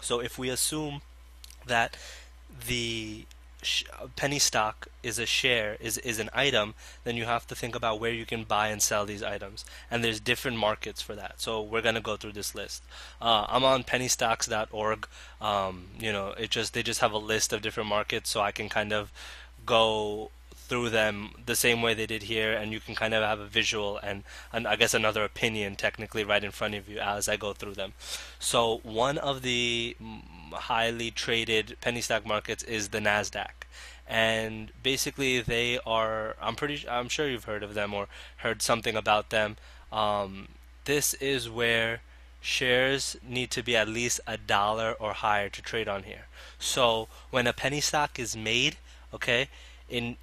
So if we assume that the penny stock is a share, is an item, then you have to think about where you can buy and sell these items. And there's different markets for that. So we're going to go through this list. I'm on pennystocks.org. They just have a list of different markets, so I can kind of go through them the same way they did here, and you can kind of have a visual and I guess another opinion technically right in front of you as I go through them. So one of the highly traded penny stock markets is the Nasdaq, and basically they are, I'm sure you've heard of them or heard something about them. This is where shares need to be at least $1 or higher to trade on here. So when a penny stock is made, okay, in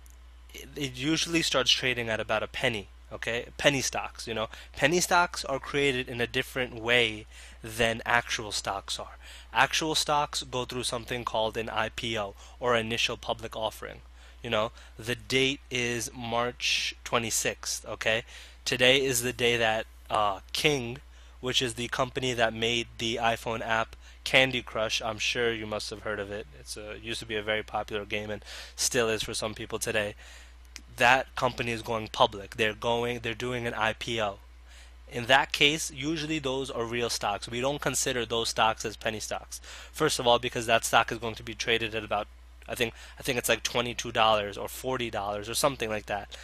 it usually starts trading at about a penny. Okay, penny stocks, penny stocks are created in a different way than actual stocks are. Actual stocks go through something called an IPO, or initial public offering. The date is March 26th. Okay, today is the day that King, which is the company that made the iPhone app Candy Crush, I'm sure you must have heard of it. It's used to be a very popular game and still is for some people today. That company is going public. They're doing an IPO. In that case, usually those are real stocks. We don't consider those stocks as penny stocks. First of all, because that stock is going to be traded at about, I think it's like $22 or $40 or something like that,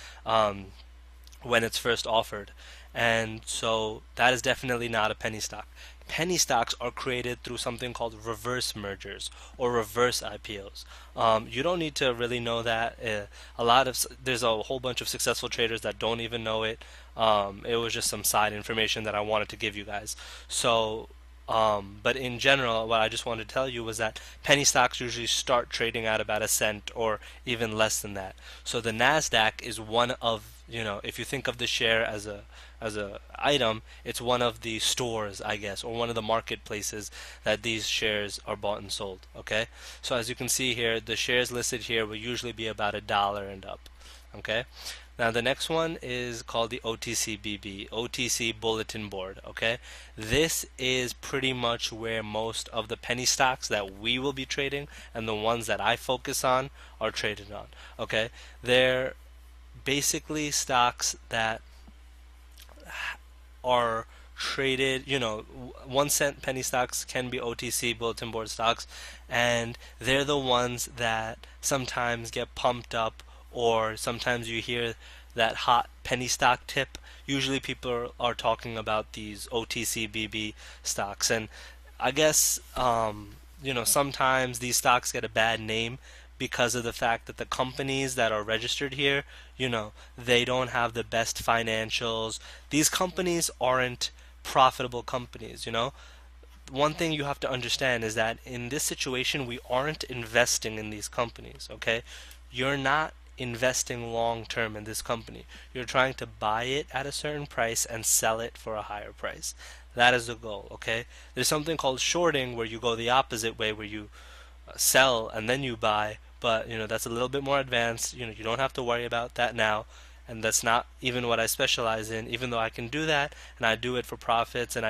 when it's first offered. And so that is definitely not a penny stock. Penny stocks are created through something called reverse mergers or reverse IPOs. You don't need to really know that. There's a whole bunch of successful traders that don't even know it. It was just some side information that I wanted to give you guys. So, but in general, what I just wanted to tell you was that penny stocks usually start trading at about a cent or even less than that. So the Nasdaq is one of, if you think of the share as a item, it's one of the stores, I guess, or one of the marketplaces that these shares are bought and sold. Okay, so as you can see here, the shares listed here will usually be about $1 and up. Okay, now the next one is called the OTCBB, OTC Bulletin Board. Okay, this is pretty much where most of the penny stocks that we will be trading and the ones that I focus on are traded on. Okay, they're basically stocks that are traded, 1 cent penny stocks can be OTC Bulletin Board stocks, and they're the ones that sometimes get pumped up, or sometimes you hear that hot penny stock tip. Usually people are talking about these OTCBB stocks, and I guess sometimes these stocks get a bad name because of the fact that the companies that are registered here, they don't have the best financials. These companies aren't profitable companies. One thing you have to understand is that in this situation, we aren't investing in these companies. Okay, you're not investing long term in this company. You're trying to buy it at a certain price and sell it for a higher price. That is the goal. Okay, there's something called shorting, where you go the opposite way, where you sell and then you buy, but that's a little bit more advanced. You don't have to worry about that now, and that's not even what I specialize in, even though I can do that and I do it for profits. And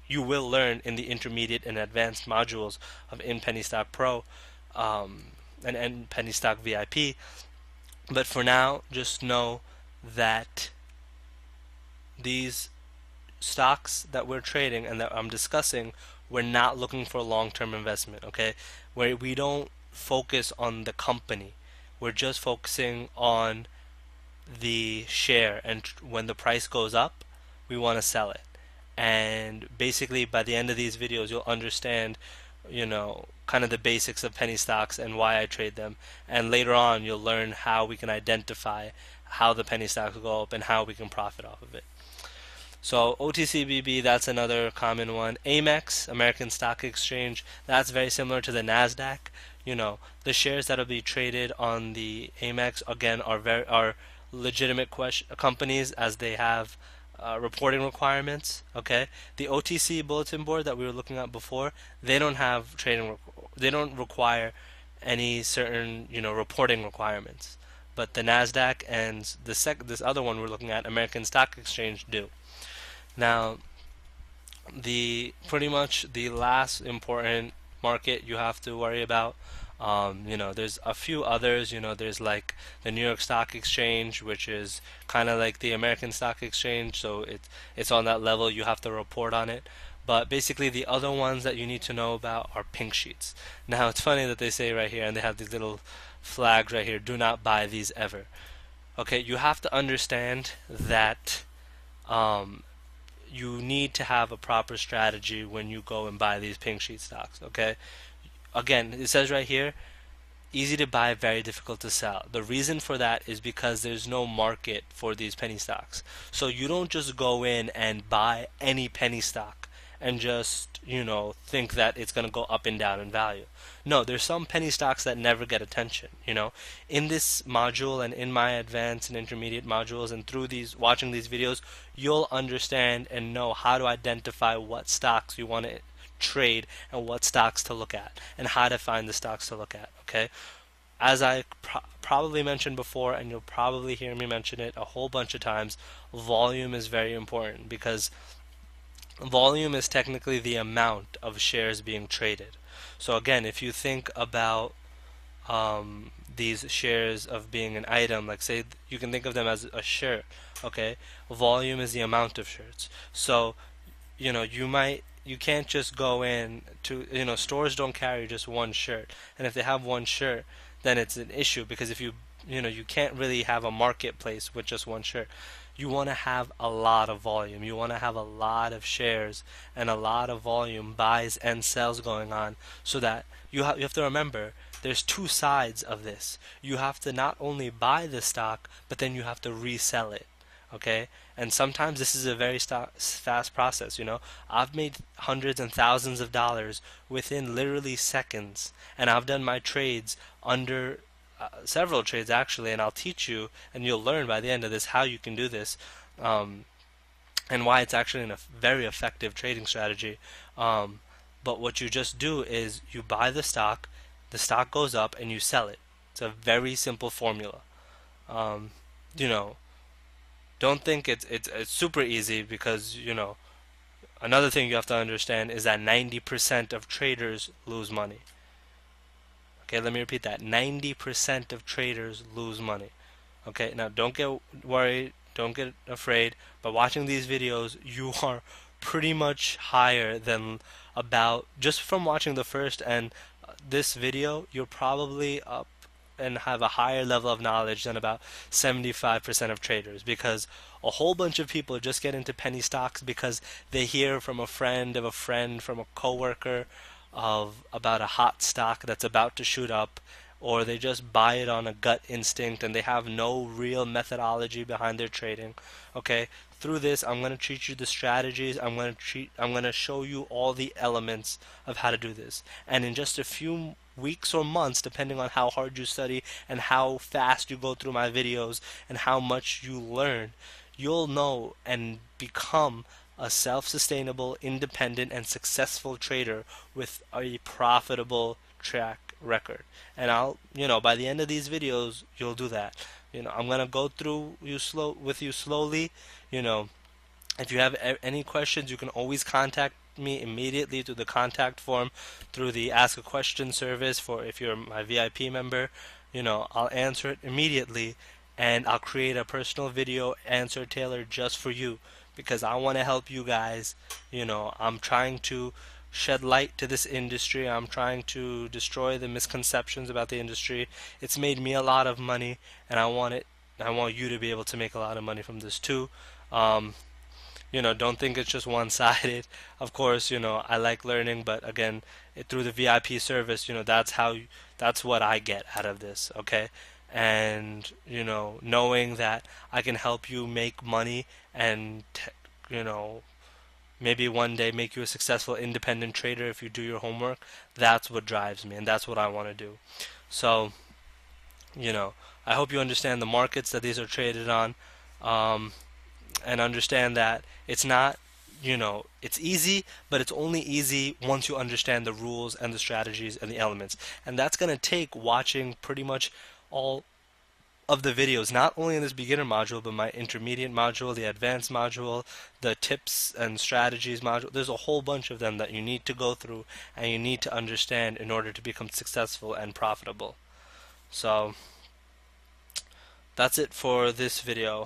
you will learn in the intermediate and advanced modules of in Penny Stock Pro and Penny Stock VIP. But for now, just know that these stocks that we're trading and that I'm discussing, we're not looking for long-term investment. Okay, where we don't focus on the company, we're just focusing on the share, and when the price goes up, we want to sell it. And basically by the end of these videos, you'll understand kind of the basics of penny stocks and why I trade them, and later on you'll learn how we can identify how the penny stocks go up and how we can profit off of it. So OTCBB, that's another common one. Amex, American Stock Exchange, that's very similar to the Nasdaq. The shares that will be traded on the Amex, again, are legitimate companies, as they have reporting requirements. Okay, the OTC Bulletin Board that we were looking at before, they don't have they don't require any certain reporting requirements. but the Nasdaq and this other one we're looking at, American Stock Exchange, do. Now, the pretty much the last important market you have to worry about. There's a few others. There's like the New York Stock Exchange, which is kind of like the American Stock Exchange, so it's on that level. You have to report on it. But basically, the other ones that you need to know about are pink sheets. Now, it's funny that they say right here, and they have these little flags right here, do not buy these ever. Okay, you have to understand that you need to have a proper strategy when you go and buy these pink sheet stocks. Okay, again, it says right here, easy to buy, very difficult to sell. The reason for that is because there's no market for these penny stocks. So you don't just go in and buy any penny stock and just, think that it's going to go up and down in value. No, there's some penny stocks that never get attention. In this module and in my advanced and intermediate modules and through watching these videos, you'll understand and know how to identify what stocks you want to trade and what stocks to look at and how to find the stocks to look at. Okay, as I probably mentioned before, and you'll probably hear me mention it a whole bunch of times, volume is very important, because volume is technically the amount of shares being traded. So again, if you think about these shares of being an item, like say you can think of them as a shirt. Okay, volume is the amount of shirts. So you can't just go in to, stores don't carry just one shirt, and if they have one shirt, then it's an issue, because if you can't really have a marketplace with just one shirt. You want to have a lot of volume. You want to have a lot of shares and a lot of volume, buys and sells going on, so that you have to remember there's two sides of this. You have to not only buy the stock, but then you have to resell it. Okay, and sometimes this is a very fast process. I've made hundreds and thousands of dollars within literally seconds, and I've done my trades under several trades actually, and I'll teach you, and you'll learn by the end of this how you can do this, and why it's actually a very effective trading strategy. But what you just do is you buy the stock goes up, and you sell it. It's a very simple formula. Don't think it's super easy, because another thing you have to understand is that 90% of traders lose money. Okay, let me repeat that. 90% of traders lose money. Okay, now don't get worried, don't get afraid. By watching these videos, you are pretty much higher than just from watching the first and this video, you're probably up and have a higher level of knowledge than about 75% of traders, because a whole bunch of people just get into penny stocks because they hear from a friend of a friend, from a coworker, about a hot stock that's about to shoot up, or they just buy it on a gut instinct and they have no real methodology behind their trading. Okay, through this I'm going to teach you the strategies. I'm going to show you all the elements of how to do this, and in just a few weeks or months, depending on how hard you study and how fast you go through my videos and how much you learn, you'll know and become a self-sustainable, independent, and successful trader with a profitable track record. And by the end of these videos, you'll do that. I'm gonna go through with you slowly. If you have any questions, you can always contact me immediately through the contact form, through the Ask a Question service if you're my VIP member. I'll answer it immediately, and I'll create a personal video answer tailored just for you, because I want to help you guys. I'm trying to shed light to this industry. I'm trying to destroy the misconceptions about the industry. It's made me a lot of money, and I want you to be able to make a lot of money from this too. Don't think it's just one-sided. Of course, I like learning, but again, through the VIP service, that's what I get out of this. Okay, and knowing that I can help you make money and maybe one day make you a successful independent trader if you do your homework, that's what drives me, and that's what I want to do. So I hope you understand the markets that these are traded on, and understand that it's not, it's easy, but it's only easy once you understand the rules and the strategies and the elements. And that's going to take watching pretty much all of the videos, not only in this beginner module, but my intermediate module, the advanced module, the tips and strategies module. There's a whole bunch of them that you need to go through and you need to understand in order to become successful and profitable. So that's it for this video.